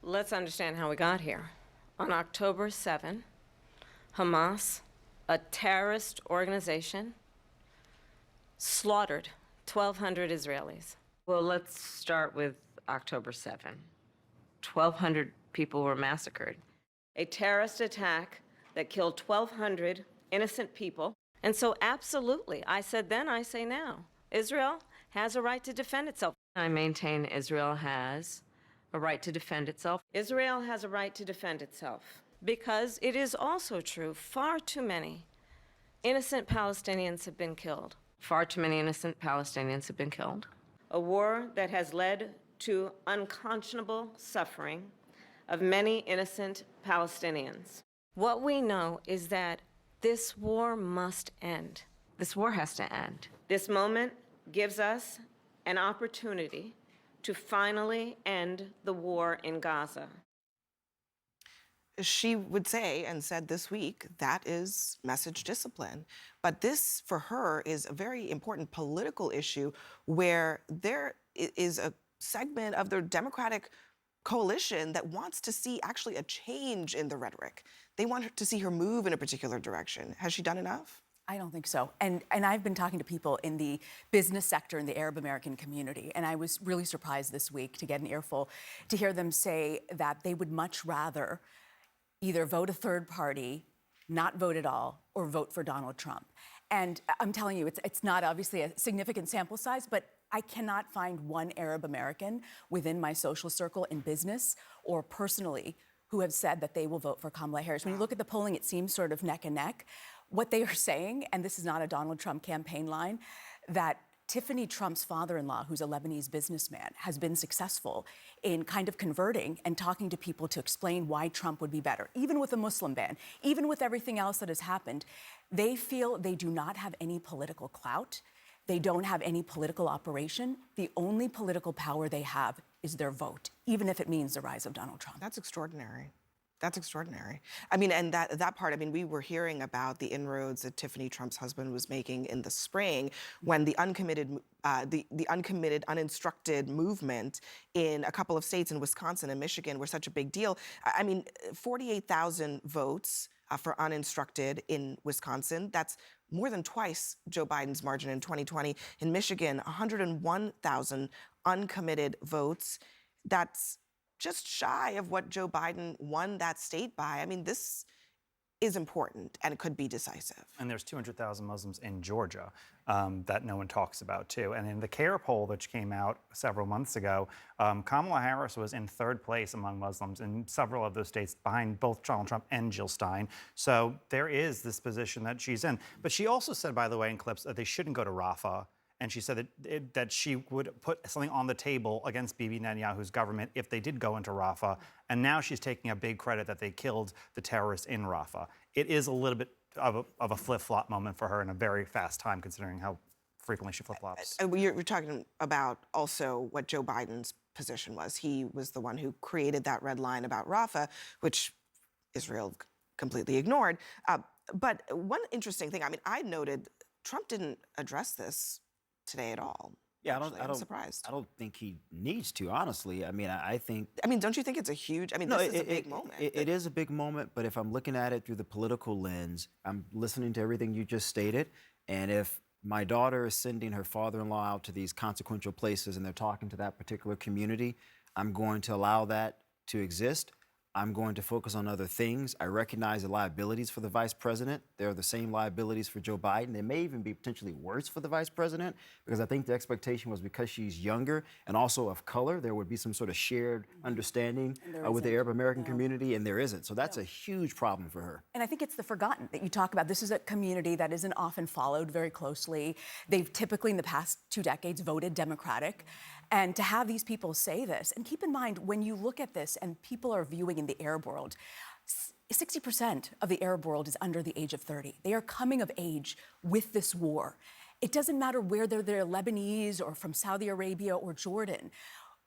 Let's understand how we got here. On October 7, Hamas, a terrorist organization, slaughtered 1,200 Israelis. Well, let's start with October 7. 1,200 people were massacred. A terrorist attack that killed 1,200 innocent people. And so, absolutely, I said then, I say now, Israel has a right to defend itself. I maintain Israel has a right to defend itself. Israel has a right to defend itself because it is also true far too many innocent Palestinians have been killed. Far too many innocent Palestinians have been killed. A war that has led to unconscionable suffering of many innocent Palestinians. What we know is that this war must end. This war has to end. This moment gives us an opportunity to finally end the war in Gaza. She would say, and said this week, that is message discipline. But this, for her, is a very important political issue where there is a segment of the Democratic coalition that wants to see actually a change in the rhetoric. They want to see her move in a particular direction. Has she done enough? I don't think so. And I've been talking to people in the business sector in the Arab American community, and I was really surprised this week to get an earful to hear them say that they would much rather either vote a third party, not vote at all, or vote for Donald Trump. And I'm telling you, it's not obviously a significant sample size, but I cannot find one Arab American within my social circle in business or personally who have said that they will vote for Kamala Harris. When you look at the polling, it seems sort of neck and neck. What they are saying, and this is not a Donald Trump campaign line, that Tiffany Trump's father-in-law, who's a Lebanese businessman, has been successful in kind of converting and talking to people to explain why Trump would be better. Even with a Muslim ban, even with everything else that has happened, they feel they do not have any political clout. They don't have any political operation. The only political power they have is their vote, even if it means the rise of Donald Trump. That's extraordinary. That's extraordinary. I mean, and that part, I mean, we were hearing about the inroads that Tiffany Trump's husband was making in the spring when the uncommitted, uninstructed movement in a couple of states in Wisconsin and Michigan were such a big deal. I mean, 48,000 votes for uninstructed in Wisconsin. That's more than twice Joe Biden's margin in 2020. In Michigan, 101,000 uncommitted votes. That's just shy of what Joe Biden won that state by. I mean, this is important and it could be decisive. And there's 200,000 Muslims in Georgia that no one talks about, too. And in the CAIR poll, which came out several months ago, Kamala Harris was in third place among Muslims in several of those states, behind both Donald Trump and Jill Stein. So there is this position that she's in. But she also said, by the way, in clips, that they shouldn't go to Rafah. And she said that she would put something on the table against Bibi Netanyahu's government if they did go into Rafah. And now she's taking a big credit that they killed the terrorists in Rafah. It is a little bit of a flip-flop moment for her in a very fast time, considering how frequently she flip-flops. You're talking about also what Joe Biden's position was. He was the one who created that red line about Rafah, which Israel completely ignored. But one interesting thing, I mean, I noted Trump didn't address this today at all. Yeah, I'm surprised. I don't think he needs to, honestly. I mean, I think... I mean, don't you think it's a huge... I mean, no, this is a big moment. It is a big moment, but if I'm looking at it through the political lens, I'm listening to everything you just stated, and if my daughter is sending her father-in-law out to these consequential places and they're talking to that particular community, I'm going to allow that to exist. I'm going to focus on other things. I recognize the liabilities for the vice president. They're the same liabilities for Joe Biden. They may even be potentially worse for the vice president, because I think the expectation was because she's younger and also of color, there would be some sort of shared understanding with the Arab American community, and there isn't. So that's a huge problem for her. And I think it's the forgotten that you talk about. This is a community that isn't often followed very closely. They've typically, in the past 2 decades, voted Democratic. And to have these people say this, and keep in mind, when you look at this and people are viewing in the Arab world, 60% of the Arab world is under the age of 30. They are coming of age with this war. It doesn't matter whether they're Lebanese or from Saudi Arabia or Jordan.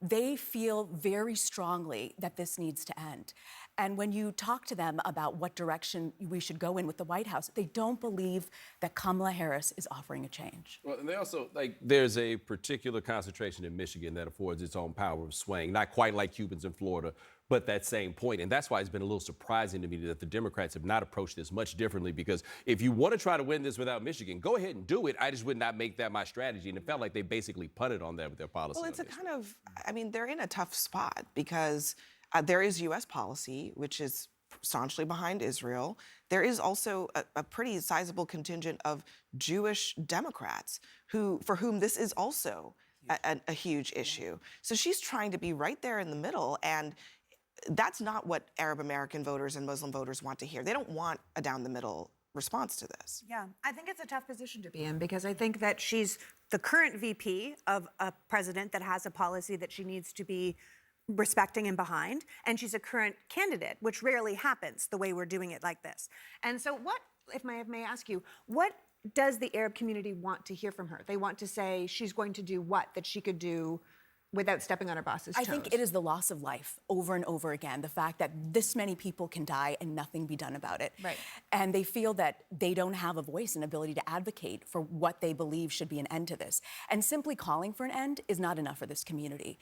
they feel very strongly that this needs to end. And when you talk to them about what direction we should go in with the White House, they don't believe that Kamala Harris is offering a change. Well, and they also, there's a particular concentration in Michigan that affords its own power of swaying, not quite like Cubans in Florida, but that same point. And that's why it's been a little surprising to me that the Democrats have not approached this much differently, because if you want to try to win this without Michigan, go ahead and do it. I just would not make that my strategy. And it felt like they basically punted on that with their policy. Well, it's a kind of, I mean, they're in a tough spot because there is U.S. policy, which is staunchly behind Israel. There is also a pretty sizable contingent of Jewish Democrats for whom this is also a huge issue. So she's trying to be right there in the middle, and that's not what Arab American voters and Muslim voters want to hear. They don't want a down the middle response to this. Yeah, I think it's a tough position to be in because I think that she's the current VP of a president that has a policy that she needs to be respecting and behind, and she's a current candidate, which rarely happens the way we're doing it like this. And so what, if I may ask you, what does the Arab community want to hear from her? They want to say she's going to do what that she could do without stepping on her boss's toes? I think it is the loss of life over and over again, the fact that this many people can die and nothing be done about it. Right. And they feel that they don't have a voice and ability to advocate for what they believe should be an end to this. And simply calling for an end is not enough for this community.